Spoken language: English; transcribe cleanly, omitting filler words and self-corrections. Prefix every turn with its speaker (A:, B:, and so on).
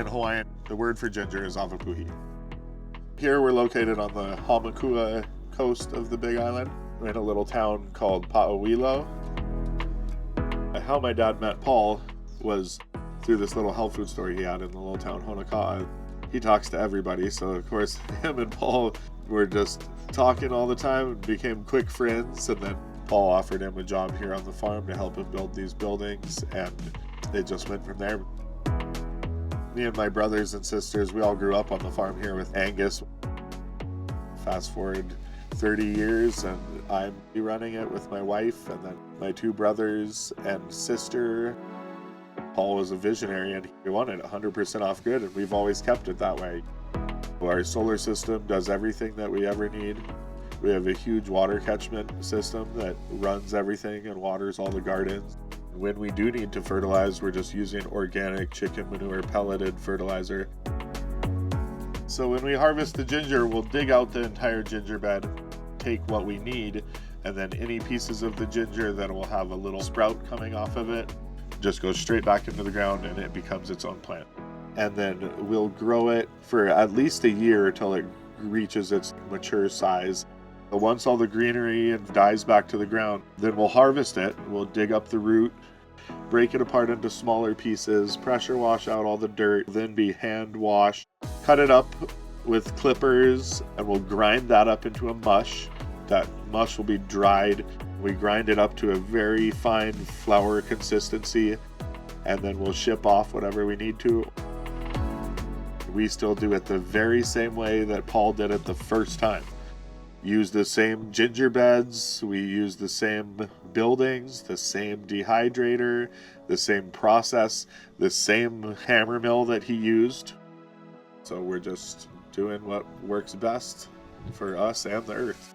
A: In Hawaiian, the word for ginger is Awapuhi. Here we're located on the Hamakua coast of the Big Island. We're in a little town called Pa'awilo. How my dad met Paul was through this little health food store he had in the little town Honeka'a. He talks to everybody, so of course him and Paul were just talking all the time and became quick friends, and then Paul offered him a job here on the farm to help him build these buildings, and it just went from there. Me and my brothers and sisters, we all grew up on the farm here with Angus. Fast forward 30 years and I'm running it with my wife and then my two brothers and sister. Paul was a visionary and he wanted 100% off grid, and we've always kept it that way. Our solar system does everything that we ever need. We have a huge water catchment system that runs everything and waters all the gardens. When we do need to fertilize, we're just using organic chicken manure pelleted fertilizer. So when we harvest the ginger, we'll dig out the entire ginger bed, take what we need, and then any pieces of the ginger that will have a little sprout coming off of it just goes straight back into the ground and it becomes its own plant. And then we'll grow it for at least a year until it reaches its mature size. But once all the greenery and dies back to the ground, then we'll harvest it. We'll dig up the root, break it apart into smaller pieces, pressure wash out all the dirt, then be hand washed, cut it up with clippers, and we'll grind that up into a mush. That mush will be dried. We grind it up to a very fine flour consistency, and then we'll ship off whatever we need to. We still do it the very same way that Paul did it the first time. Use the same ginger beds, we use the same buildings, the same dehydrator, the same process, the same hammer mill that he used. So we're just doing what works best for us and the earth.